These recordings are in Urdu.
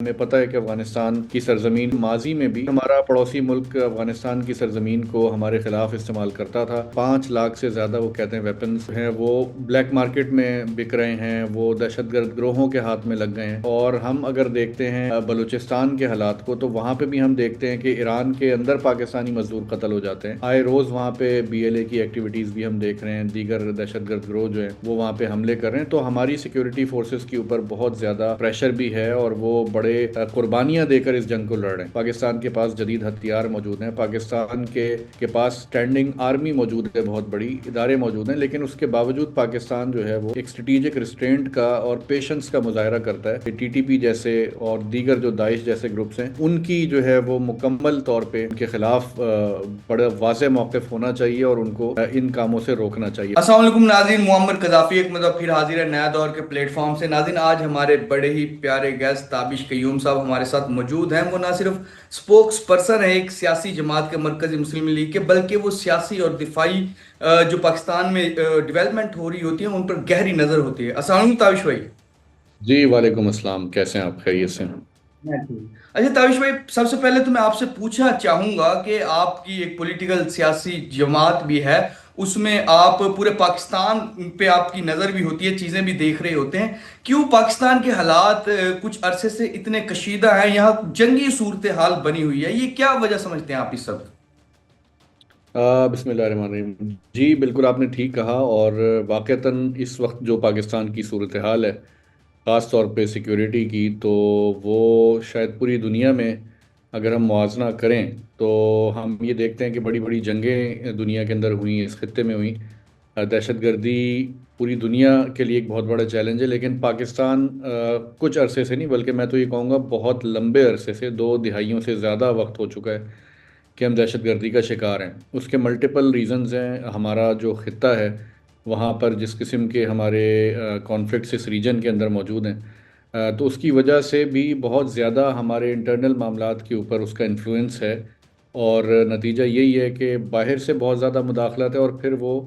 ہمیں پتہ ہے کہ افغانستان کی سرزمین ماضی میں بھی ہمارا پڑوسی ملک افغانستان کی سرزمین کو ہمارے خلاف استعمال کرتا تھا۔ 5 لاکھ سے زیادہ وہ کہتے ہیں ویپنز ہیں، وہ بلیک مارکیٹ میں بک رہے ہیں، وہ دہشت گرد گروہوں کے ہاتھ میں لگ گئے ہیں۔ اور ہم اگر دیکھتے ہیں بلوچستان کے حالات کو، تو وہاں پہ بھی ہم دیکھتے ہیں کہ ایران کے اندر پاکستانی مزدور قتل ہو جاتے ہیں۔ آئے روز وہاں پہ BLA کی ایکٹیویٹیز بھی ہم دیکھ رہے ہیں، دیگر دہشت گرد گروہ جو ہیں وہ وہاں پہ حملے کر رہے ہیں۔ تو ہماری سیکیورٹی فورسز کے اوپر بہت زیادہ پریشر بھی ہے، اور وہ بڑے قربانیاں دے کر اس جنگ کو لڑ رہے ہیں۔ پاکستان کے پاس جدید ہتھیار موجود ہیں، پاکستان کے پاس اسٹینڈنگ آرمی موجود ہے، بہت بڑی ادارے موجود ہیں، لیکن اس کے باوجود پاکستان جو ہے وہ ایک اسٹریٹجک ریسٹرینٹ کا اور پیشنس کا مظاہرہ کرتا ہے۔ TTP جیسے اور دیگر جو داعش جیسے گروپس ہیں، ان کی جو ہے وہ مکمل طور پہ ان کے خلاف بڑا واضح موقف ہونا چاہیے، اور ان کو ان کاموں سے روکنا چاہیے۔ السلام علیکم ناظرین، معمر قذافی ایک مرتبہ پھر حاضر ہے نیا دور کے پلیٹ فارم سے۔ ناظرین، آج ہمارے بڑے ہی پیارے گیسٹ تابش قیوم صاحب ہمارے ساتھ موجود ہیں۔ وہ نہ صرف سپوکس پرسن ہے ایک سیاسی جماعت کے مرکزی مسلم لیگ کے، بلکہ وہ سیاسی اور دفاعی جو پاکستان میں ڈیولپمنٹ ہو رہی ہوتی ہے ان پر گہری نظر ہوتی ہے۔ السلام علیکم تابش بھائی۔ جی وعلیکم السلام، کیسے ہیں آپ؟ خیریت سے ہیں؟ اچھا تابش بھائی، سب سے پہلے تو میں آپ سے پوچھنا چاہوں گا کہ آپ کی ایک پولیٹیکل سیاسی جماعت بھی ہے، اس میں آپ پورے پاکستان پہ آپ کی نظر بھی ہوتی ہے، چیزیں بھی دیکھ رہے ہوتے ہیں۔ کیوں پاکستان کے حالات کچھ عرصے سے اتنے کشیدہ ہیں، یہاں جنگی صورتحال بنی ہوئی ہے، یہ کیا وجہ سمجھتے ہیں آپ اس سب؟ بسم اللہ الرحمن الرحیم۔ جی بالکل آپ نے ٹھیک کہا، اور واقعتاً اس وقت جو پاکستان کی صورتحال ہے، خاص طور پہ سیکیورٹی کی، تو وہ شاید پوری دنیا میں اگر ہم موازنہ کریں تو ہم یہ دیکھتے ہیں کہ بڑی بڑی جنگیں دنیا کے اندر ہوئیں، اس خطے میں ہوئیں۔ دہشت گردی پوری دنیا کے لیے ایک بہت بڑا چیلنج ہے، لیکن پاکستان کچھ عرصے سے نہیں، بلکہ میں تو یہ کہوں گا بہت لمبے عرصے سے، 2 دہائیوں سے زیادہ وقت ہو چکا ہے کہ ہم دہشت گردی کا شکار ہیں۔ اس کے ملٹیپل ریزنز ہیں۔ ہمارا جو خطہ ہے وہاں پر جس قسم کے ہمارے کانفلکٹس اس ریجن کے اندر موجود ہیں، تو اس کی وجہ سے بھی بہت زیادہ ہمارے انٹرنل معاملات کے اوپر اس کا انفلوئنس ہے، اور نتیجہ یہی ہے کہ باہر سے بہت زیادہ مداخلت ہے، اور پھر وہ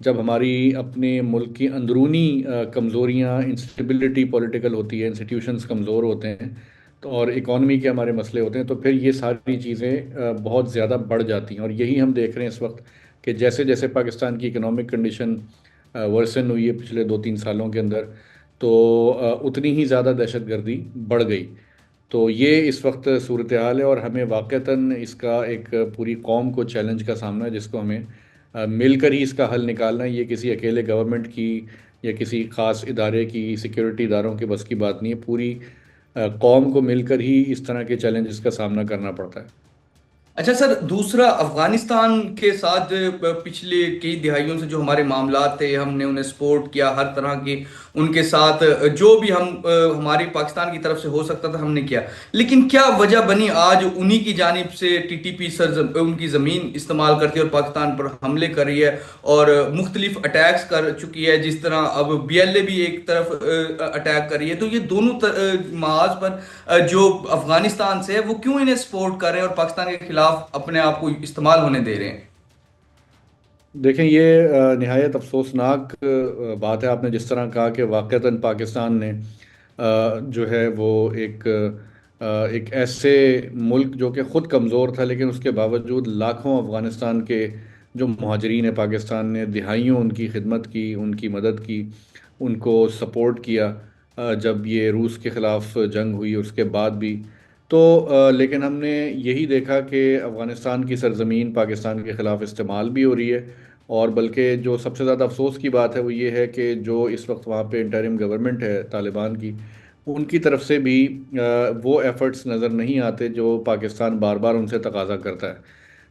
جب ہماری اپنے ملک کی اندرونی کمزوریاں، انسٹیبلٹی پولیٹیکل ہوتی ہے، انسٹیٹیوشنز کمزور ہوتے ہیں، تو اور اکانومی کے ہمارے مسئلے ہوتے ہیں، تو پھر یہ ساری چیزیں بہت زیادہ بڑھ جاتی ہیں۔ اور یہی ہم دیکھ رہے ہیں اس وقت کہ جیسے جیسے پاکستان کی اکنامک کنڈیشن ورسن ہوئی ہے پچھلے 2-3 سالوں کے اندر، تو اتنی ہی زیادہ دہشت گردی بڑھ گئی۔ تو یہ اس وقت صورتحال ہے، اور ہمیں واقعتاً اس کا ایک پوری قوم کو چیلنج کا سامنا ہے، جس کو ہمیں مل کر ہی اس کا حل نکالنا ہے۔ یہ کسی اکیلے گورنمنٹ کی یا کسی خاص ادارے کی، سیکیورٹی اداروں کے بس کی بات نہیں ہے، پوری قوم کو مل کر ہی اس طرح کے چیلنجز کا سامنا کرنا پڑتا ہے۔ اچھا سر، دوسرا افغانستان کے ساتھ پچھلے کئی دہائیوں سے جو ہمارے معاملات تھے، ہم نے انہیں سپورٹ کیا ہر طرح کی، ان کے ساتھ جو بھی ہماری پاکستان کی طرف سے ہو سکتا تھا ہم نے کیا۔ لیکن کیا وجہ بنی آج انہی کی جانب سے TTP ان کی زمین استعمال کرتی ہے اور پاکستان پر حملے کر رہی ہے اور مختلف اٹیکس کر چکی ہے، جس طرح اب BLA بھی ایک طرف اٹیک کر رہی ہے۔ تو یہ دونوں محاذ پر جو افغانستان سے ہے وہ کیوں انہیں سپورٹ کر رہے ہیں اور پاکستان کے خلاف اپنے آپ کو استعمال ہونے دے رہے ہیں؟ دیکھیں، یہ نہایت افسوسناک بات ہے۔ آپ نے جس طرح کہا کہ واقعتاً پاکستان نے جو ہے وہ ایک ایسے ملک جو کہ خود کمزور تھا، لیکن اس کے باوجود لاکھوں افغانستان کے جو مہاجرین ہیں، پاکستان نے دہائیوں ان کی خدمت کی، ان کی مدد کی، ان کو سپورٹ کیا جب یہ روس کے خلاف جنگ ہوئی اس کے بعد بھی۔ تو لیکن ہم نے یہی دیکھا کہ افغانستان کی سرزمین پاکستان کے خلاف استعمال بھی ہو رہی ہے، اور بلکہ جو سب سے زیادہ افسوس کی بات ہے وہ یہ ہے کہ جو اس وقت وہاں پہ انٹرم گورنمنٹ ہے طالبان کی، ان کی طرف سے بھی وہ ایفرٹس نظر نہیں آتے جو پاکستان بار بار ان سے تقاضا کرتا ہے۔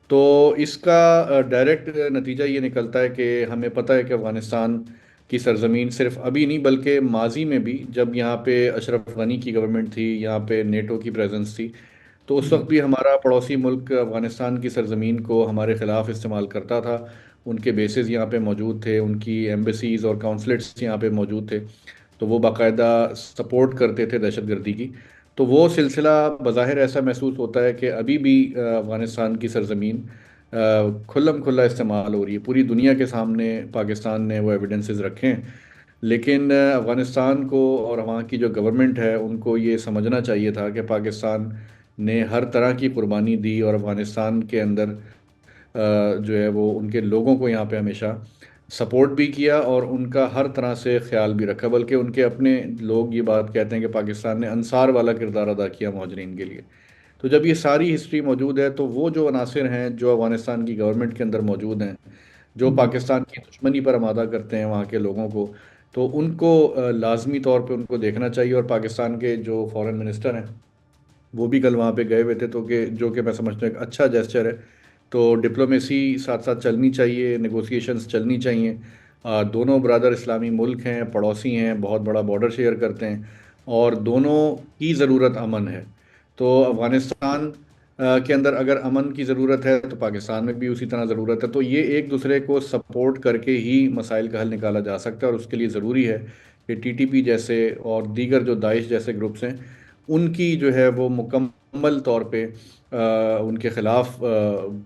تو اس کا ڈائریکٹ نتیجہ یہ نکلتا ہے کہ ہمیں پتہ ہے کہ افغانستان کی سرزمین صرف ابھی نہیں بلکہ ماضی میں بھی، جب یہاں پہ اشرف غنی کی گورنمنٹ تھی، یہاں پہ نیٹو کی پریزنس تھی، تو اس وقت بھی ہمارا پڑوسی ملک افغانستان کی سرزمین کو ہمارے خلاف استعمال کرتا تھا۔ ان کے بیسز یہاں پہ موجود تھے، ان کی ایمبیسیز اور کونسلیٹس یہاں پہ موجود تھے، تو وہ باقاعدہ سپورٹ کرتے تھے دہشت گردی کی۔ تو وہ سلسلہ بظاہر ایسا محسوس ہوتا ہے کہ ابھی بھی افغانستان کی سرزمین کھلم کھلا استعمال ہو رہی ہے۔ پوری دنیا کے سامنے پاکستان نے وہ ایویڈنسز رکھے ہیں۔ لیکن افغانستان کو اور وہاں کی جو گورنمنٹ ہے ان کو یہ سمجھنا چاہیے تھا کہ پاکستان نے ہر طرح کی قربانی دی، اور افغانستان کے اندر جو ہے وہ ان کے لوگوں کو یہاں پہ ہمیشہ سپورٹ بھی کیا اور ان کا ہر طرح سے خیال بھی رکھا، بلکہ ان کے اپنے لوگ یہ بات کہتے ہیں کہ پاکستان نے انصار والا کردار ادا کیا مہاجرین کے لیے۔ تو جب یہ ساری ہسٹری موجود ہے تو وہ جو عناصر ہیں جو افغانستان کی گورنمنٹ کے اندر موجود ہیں، جو پاکستان کی دشمنی پر آمادہ کرتے ہیں وہاں کے لوگوں کو، تو ان کو لازمی طور پہ ان کو دیکھنا چاہیے۔ اور پاکستان کے جو فارن منسٹر ہیں وہ بھی کل وہاں پہ گئے ہوئے تھے، تو کہ جو کہ میں سمجھتا ہوں ایک اچھا جیسچر ہے۔ تو ڈپلومیسی ساتھ ساتھ چلنی چاہیے، نیگوسیشنز چلنی چاہیے۔ دونوں برادر اسلامی ملک ہیں، پڑوسی ہیں، بہت بڑا بارڈر شیئر کرتے ہیں، اور دونوں کی ضرورت امن ہے۔ تو افغانستان کے اندر اگر امن کی ضرورت ہے تو پاکستان میں بھی اسی طرح ضرورت ہے، تو یہ ایک دوسرے کو سپورٹ کر کے ہی مسائل کا حل نکالا جا سکتا ہے، اور اس کے لیے ضروری ہے کہ ٹی ٹی پی جیسے اور دیگر جو داعش جیسے گروپس ہیں ان کی جو ہے وہ مکمل طور پہ ان کے خلاف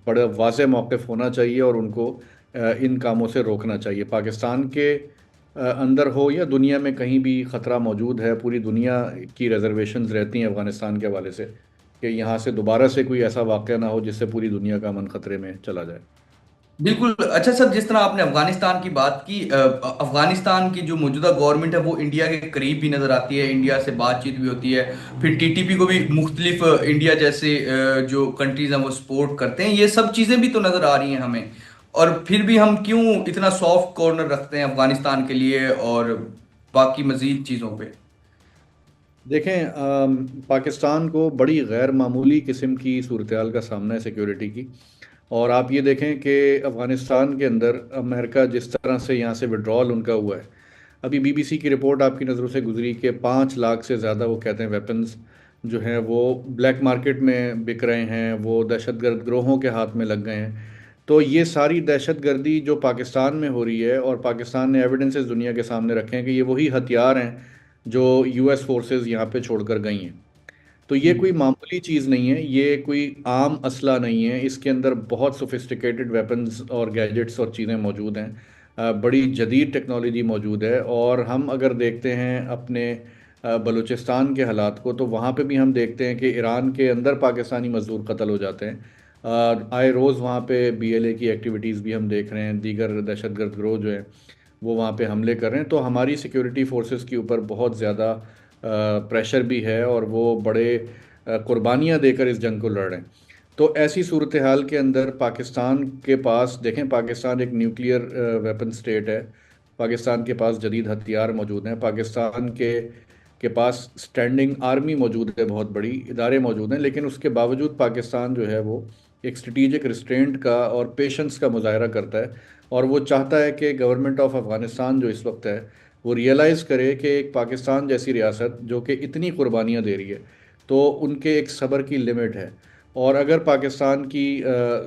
بڑا واضح موقف ہونا چاہیے، اور ان کو ان کاموں سے روکنا چاہیے۔ پاکستان کے اندر ہو یا دنیا میں کہیں بھی خطرہ موجود ہے، پوری دنیا کی ریزرویشنز رہتی ہیں افغانستان کے حوالے سے کہ یہاں سے دوبارہ سے کوئی ایسا واقعہ نہ ہو جس سے پوری دنیا کا امن خطرے میں چلا جائے۔ بالکل اچھا سر، جس طرح آپ نے افغانستان کی بات کی، افغانستان کی جو موجودہ گورنمنٹ ہے وہ انڈیا کے قریب بھی نظر آتی ہے، انڈیا سے بات چیت بھی ہوتی ہے، پھر ٹی ٹی پی کو بھی مختلف انڈیا جیسے جو کنٹریز ہیں وہ سپورٹ کرتے ہیں، یہ سب چیزیں بھی تو نظر آ رہی ہیں ہمیں، اور پھر بھی ہم کیوں اتنا سافٹ کارنر رکھتے ہیں افغانستان کے لیے اور باقی مزید چیزوں پہ؟ دیکھیں، پاکستان کو بڑی غیر معمولی قسم کی صورتحال کا سامنا ہے سیکیورٹی کی، اور آپ یہ دیکھیں کہ افغانستان کے اندر امریکہ جس طرح سے یہاں سے وڈرال ان کا ہوا ہے، ابھی بی بی سی کی رپورٹ آپ کی نظروں سے گزری کہ 5 لاکھ سے زیادہ وہ کہتے ہیں ویپنز جو ہیں وہ بلیک مارکیٹ میں بک رہے ہیں، وہ دہشت گرد گروہوں کے ہاتھ میں لگ گئے ہیں۔ تو یہ ساری دہشت گردی جو پاکستان میں ہو رہی ہے، اور پاکستان نے ایویڈنسز دنیا کے سامنے رکھے ہیں کہ یہ وہی ہتھیار ہیں جو یو ایس فورسز یہاں پہ چھوڑ کر گئی ہیں۔ تو یہ کوئی معمولی چیز نہیں ہے، یہ کوئی عام اسلحہ نہیں ہے، اس کے اندر بہت سوفسٹیکیٹڈ ویپنز اور گیجٹس اور چیزیں موجود ہیں، بڑی جدید ٹیکنالوجی موجود ہے۔ اور ہم اگر دیکھتے ہیں اپنے بلوچستان کے حالات کو، تو وہاں پہ بھی ہم دیکھتے ہیں کہ ایران کے اندر پاکستانی مزدور قتل ہو جاتے ہیں، آئے روز وہاں پہ بی ایل اے کی ایکٹیویٹیز بھی ہم دیکھ رہے ہیں، دیگر دہشت گرد گروہ جو ہیں وہ وہاں پہ حملے کر رہے ہیں۔ تو ہماری سیکیورٹی فورسز کے اوپر بہت زیادہ پریشر بھی ہے، اور وہ بڑے قربانیاں دے کر اس جنگ کو لڑ رہے ہیں۔ تو ایسی صورتحال کے اندر پاکستان کے پاس دیکھیں، پاکستان ایک نیوکلیئر ویپن سٹیٹ ہے، پاکستان کے پاس جدید ہتھیار موجود ہیں، پاکستان کے پاس سٹینڈنگ آرمی موجود ہے، بہت بڑی ادارے موجود ہیں، لیکن اس کے باوجود پاکستان جو ہے وہ ایک اسٹریٹجک ریسٹرینٹ کا اور پیشنس کا مظاہرہ کرتا ہے، اور وہ چاہتا ہے کہ گورنمنٹ آف افغانستان جو اس وقت ہے وہ ریئلائز کرے کہ ایک پاکستان جیسی ریاست جو کہ اتنی قربانیاں دے رہی ہے، تو ان کے ایک صبر کی لمٹ ہے۔ اور اگر پاکستان کی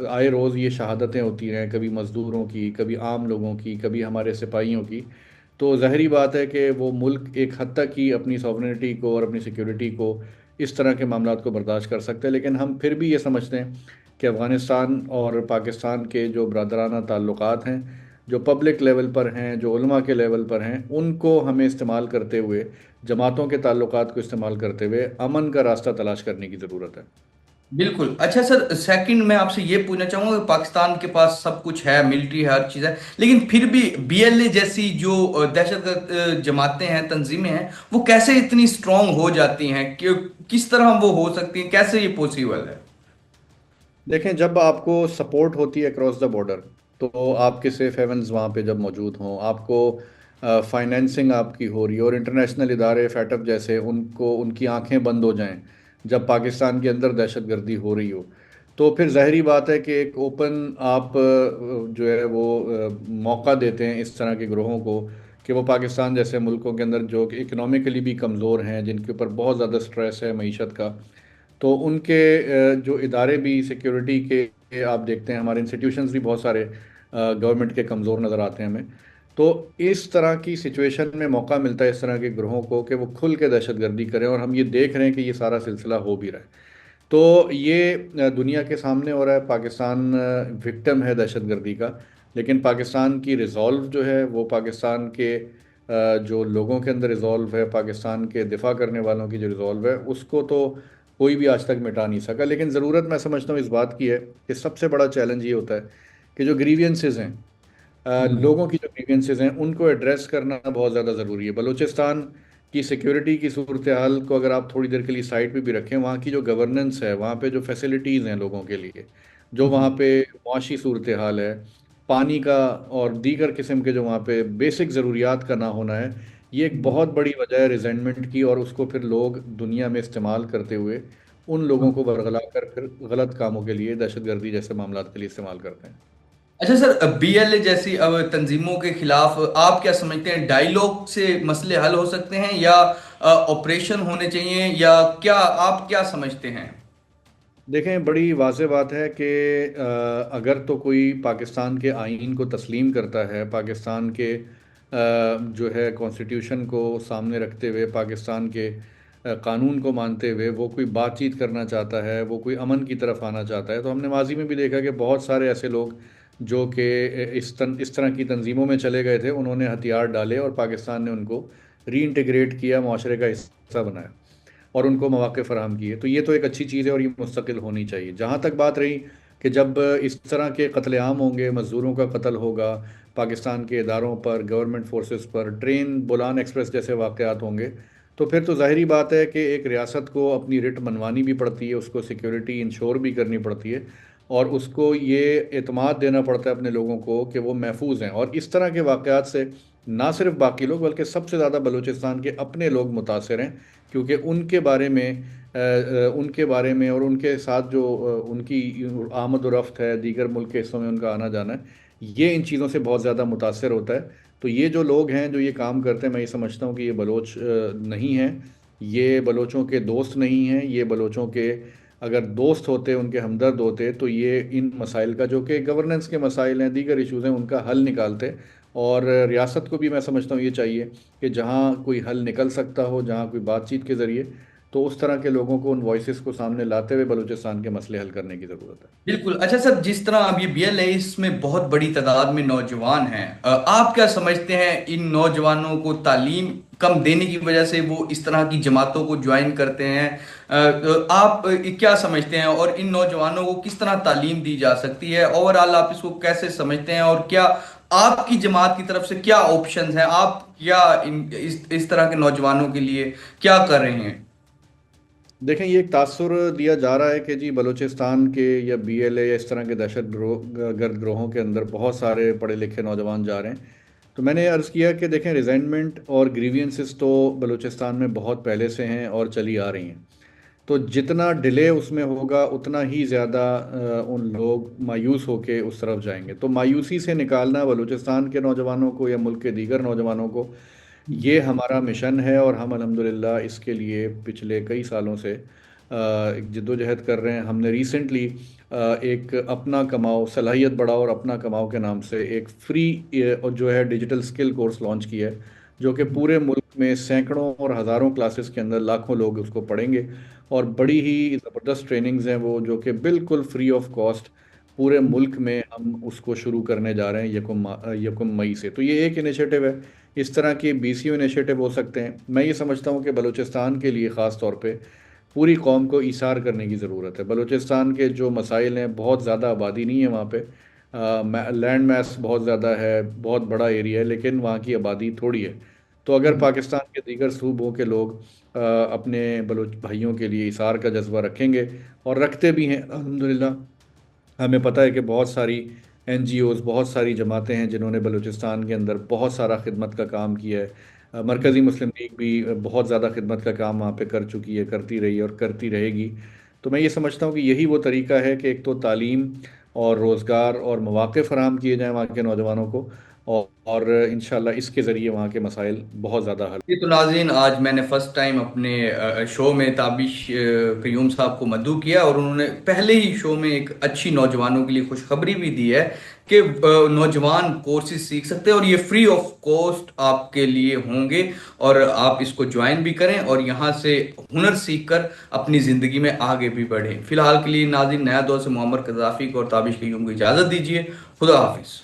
آئے روز یہ شہادتیں ہوتی رہیں، کبھی مزدوروں کی، کبھی عام لوگوں کی، کبھی ہمارے سپاہیوں کی، تو ظاہری بات ہے کہ وہ ملک ایک حد تک ہی اپنی ساورنٹی کو اور اپنی سیکیورٹی کو اس طرح کے معاملات کو برداشت کر سکتے ہیں۔ لیکن ہم پھر بھی یہ سمجھتے ہیں کہ افغانستان اور پاکستان کے جو برادرانہ تعلقات ہیں، جو پبلک لیول پر ہیں، جو علماء کے لیول پر ہیں، ان کو ہمیں استعمال کرتے ہوئے، جماعتوں کے تعلقات کو استعمال کرتے ہوئے امن کا راستہ تلاش کرنے کی ضرورت ہے۔ بالکل اچھا سر، سیکنڈ میں آپ سے یہ پوچھنا چاہوں گا کہ پاکستان کے پاس سب کچھ ہے، ملٹری ہے، ہر چیز ہے، لیکن پھر بھی بی ایل اے جیسی جو دہشت گرد جماعتیں ہیں، تنظیمیں ہیں، وہ کیسے اتنی اسٹرانگ ہو جاتی ہیں؟ کہ کس طرح وہ ہو سکتی ہیں؟ کیسے یہ پاسبل ہے؟ دیکھیں، جب آپ کو سپورٹ ہوتی ہے اکراس دا بارڈر، تو آپ کے سیف ہیونز وہاں پہ جب موجود ہوں، آپ کو فائنینسنگ آپ کی ہو رہی ہے، اور انٹرنیشنل ادارے فیٹ اپ جیسے ان کو ان کی آنکھیں بند ہو جائیں جب پاکستان کے اندر دہشت گردی ہو رہی ہو، تو پھر ظاہری بات ہے کہ ایک اوپن آپ جو ہے وہ موقع دیتے ہیں اس طرح کے گروہوں کو کہ وہ پاکستان جیسے ملکوں کے اندر جو کہ اکنامکلی بھی کمزور ہیں، جن کے اوپر بہت زیادہ سٹریس ہے معیشت کا، تو ان کے جو ادارے بھی سیکیورٹی کے آپ دیکھتے ہیں، ہمارے انسٹیٹیوشنز بھی بہت سارے گورنمنٹ کے کمزور نظر آتے ہیں ہمیں۔ تو اس طرح کی سچویشن میں موقع ملتا ہے اس طرح کے گروہوں کو کہ وہ کھل کے دہشت گردی کریں، اور ہم یہ دیکھ رہے ہیں کہ یہ سارا سلسلہ ہو بھی رہا ہے۔ تو یہ دنیا کے سامنے ہو رہا ہے، پاکستان وکٹم ہے دہشت گردی کا، لیکن پاکستان کی ریزالو جو ہے وہ پاکستان کے جو لوگوں کے اندر ریزولو ہے، پاکستان کے دفاع کرنے والوں کی جو ریزولو ہے، اس کو تو کوئی بھی آج تک مٹا نہیں سکا، لیکن ضرورت میں سمجھتا ہوں اس بات کی ہے کہ سب سے بڑا چیلنج یہ ہوتا ہے کہ جو گریوینسز ہیں، ہوں، لوگوں کی جو گریوینسز ہیں ان کو ایڈریس کرنا بہت زیادہ ضروری ہے۔ بلوچستان کی سیکیورٹی کی صورتحال کو اگر آپ تھوڑی دیر کے لیے سائڈ پہ بھی رکھیں، وہاں کی جو گورننس ہے، وہاں پہ جو فیسلٹیز ہیں لوگوں کے لیے، جو وہاں ہوں، پہ معاشی صورتحال ہے، پانی کا اور دیگر قسم کے جو وہاں پہ بیسک ضروریات کا نہ ہونا ہے، یہ ایک ہوں، بہت بڑی وجہ ہے ریزینٹمنٹ کی، اور اس کو پھر لوگ دنیا میں استعمال کرتے ہوئے ان لوگوں ہوں۔ کو برگلا کر پھر غلط کاموں کے لیے، دہشت گردی جیسے معاملات کے لیے استعمال کرتے ہیں۔ اچھا سر، بی ایل اے جیسی اب تنظیموں کے خلاف آپ کیا سمجھتے ہیں؟ ڈائیلاگ سے مسئلے حل ہو سکتے ہیں یا آپریشن ہونے چاہیے، یا کیا آپ کیا سمجھتے ہیں؟ دیکھیں، بڑی واضح بات ہے کہ اگر تو کوئی پاکستان کے آئین کو تسلیم کرتا ہے، پاکستان کے جو ہے کانسٹیٹیوشن کو سامنے رکھتے ہوئے، پاکستان کے قانون کو مانتے ہوئے وہ کوئی بات چیت کرنا چاہتا ہے، وہ کوئی امن کی طرف آنا چاہتا ہے، تو ہم نے ماضی میں بھی دیکھا کہ بہت سارے ایسے لوگ جو کہ اس طرح کی تنظیموں میں چلے گئے تھے، انہوں نے ہتھیار ڈالے اور پاکستان نے ان کو ری انٹیگریٹ کیا، معاشرے کا حصہ بنایا اور ان کو مواقع فراہم کیے۔ تو یہ تو ایک اچھی چیز ہے اور یہ مستقل ہونی چاہیے۔ جہاں تک بات رہی کہ جب اس طرح کے قتل عام ہوں گے، مزدوروں کا قتل ہوگا پاکستان کے اداروں پر، گورنمنٹ فورسز پر، ٹرین بولان ایکسپریس جیسے واقعات ہوں گے، تو پھر تو ظاہری بات ہے کہ ایک ریاست کو اپنی رٹ منوانی بھی پڑتی ہے، اس کو سیکیورٹی انشور بھی کرنی پڑتی ہے، اور اس کو یہ اعتماد دینا پڑتا ہے اپنے لوگوں کو کہ وہ محفوظ ہیں۔ اور اس طرح کے واقعات سے نہ صرف باقی لوگ بلکہ سب سے زیادہ بلوچستان کے اپنے لوگ متاثر ہیں، کیونکہ ان کے بارے میں اور ان کے ساتھ جو ان کی آمد و رفت ہے، دیگر ملک کے حصوں میں ان کا آنا جانا ہے، یہ ان چیزوں سے بہت زیادہ متاثر ہوتا ہے۔ تو یہ جو لوگ ہیں جو یہ کام کرتے ہیں، میں یہ سمجھتا ہوں کہ یہ بلوچ نہیں ہیں، یہ بلوچوں کے دوست نہیں ہیں، یہ بلوچوں کے اگر دوست ہوتے، ان کے ہمدرد ہوتے، تو یہ ان مسائل کا، جو کہ گورننس کے مسائل ہیں، دیگر ایشوز ہیں، ان کا حل نکالتے۔ اور ریاست کو بھی میں سمجھتا ہوں یہ چاہیے کہ جہاں کوئی حل نکل سکتا ہو، جہاں کوئی بات چیت کے ذریعے، تو اس طرح کے لوگوں کو، ان وائسز کو سامنے لاتے ہوئے بلوچستان کے مسئلے حل کرنے کی ضرورت ہے۔ بالکل۔ اچھا سر، جس طرح اب یہ بی ایل ہے، اس میں بہت بڑی تعداد میں نوجوان ہیں، آپ کیا سمجھتے ہیں ان نوجوانوں کو تعلیم کم دینے کی وجہ سے وہ اس طرح کی جماعتوں کو جوائن کرتے ہیں؟ آپ کیا سمجھتے ہیں، اور ان نوجوانوں کو کس طرح تعلیم دی جا سکتی ہے؟ اوور آل آپ اس کو کیسے سمجھتے ہیں، اور کیا آپ کی جماعت کی طرف سے کیا آپشنز ہیں؟ آپ کیا اس طرح کے نوجوانوں کے لیے کیا کر رہے ہیں؟ دیکھیں، یہ ایک تاثر دیا جا رہا ہے کہ جی بلوچستان کے یا بی ایل اے یا اس طرح کے دہشت گرد گروہوں کے اندر بہت سارے پڑھے لکھے نوجوان جا رہے ہیں۔ تو میں نے عرض کیا کہ دیکھیں، ریزینٹمنٹ اور گریوینسز تو بلوچستان میں بہت پہلے سے ہیں اور چلی آ رہی ہیں، تو جتنا ڈیلے اس میں ہوگا اتنا ہی زیادہ ان لوگ مایوس ہو کے اس طرف جائیں گے۔ تو مایوسی سے نکالنا بلوچستان کے نوجوانوں کو یا ملک کے دیگر نوجوانوں کو، یہ ہمارا مشن ہے، اور ہم الحمدللہ اس کے لیے پچھلے کئی سالوں سے ایک جد و جہد کر رہے ہیں۔ ہم نے ریسنٹلی ایک اپنا کماؤ، صلاحیت بڑھاؤ اور اپنا کماؤ کے نام سے ایک فری جو ہے ڈیجیٹل سکل کورس لانچ کیا ہے، جو کہ پورے ملک میں سینکڑوں اور ہزاروں کلاسز کے اندر لاکھوں لوگ اس کو پڑھیں گے، اور بڑی ہی زبردست ٹریننگز ہیں وہ، جو کہ بالکل فری آف کاسٹ پورے ملک میں ہم اس کو شروع کرنے جا رہے ہیں یکم مئی سے۔ تو یہ ایک انیشیٹو ہے، اس طرح کے BCO انیشیٹو ہو سکتے ہیں۔ میں یہ سمجھتا ہوں کہ بلوچستان کے لیے خاص طور پہ پوری قوم کو ایثار کرنے کی ضرورت ہے۔ بلوچستان کے جو مسائل ہیں، بہت زیادہ آبادی نہیں ہے وہاں پہ، لینڈ میس بہت زیادہ ہے، بہت بڑا ایریا ہے، لیکن وہاں کی آبادی تھوڑی ہے۔ تو اگر پاکستان کے دیگر صوبوں کے لوگ اپنے بلوچ بھائیوں کے لیے ایثار کا جذبہ رکھیں گے، اور رکھتے بھی ہیں الحمدللہ، ہمیں پتہ ہے کہ بہت ساری NGOs، بہت ساری جماعتیں ہیں جنہوں نے بلوچستان کے اندر بہت سارا خدمت کا کام کیا ہے۔ مرکزی مسلم لیگ بھی بہت زیادہ خدمت کا کام وہاں پہ کر چکی ہے، کرتی رہی ہے اور کرتی رہے گی۔ تو میں یہ سمجھتا ہوں کہ یہی وہ طریقہ ہے کہ ایک تو تعلیم اور روزگار اور مواقع فراہم کیے جائیں وہاں کے نوجوانوں کو، اور انشاءاللہ اس کے ذریعے وہاں کے مسائل بہت زیادہ حل۔ یہ تو ناظرین، آج میں نے فرسٹ ٹائم اپنے شو میں تابش قیوم صاحب کو مدعو کیا، اور انہوں نے پہلے ہی شو میں ایک اچھی نوجوانوں کے لیے خوشخبری بھی دی ہے کہ نوجوان کورسز سیکھ سکتے ہیں، اور یہ فری آف کاسٹ آپ کے لیے ہوں گے، اور آپ اس کو جوائن بھی کریں اور یہاں سے ہنر سیکھ کر اپنی زندگی میں آگے بھی بڑھیں۔ فی الحال کے لیے ناظرین، نیا دور سے محمد قذافی کو اور تابش قیوم کو اجازت دیجیے۔ خدا حافظ۔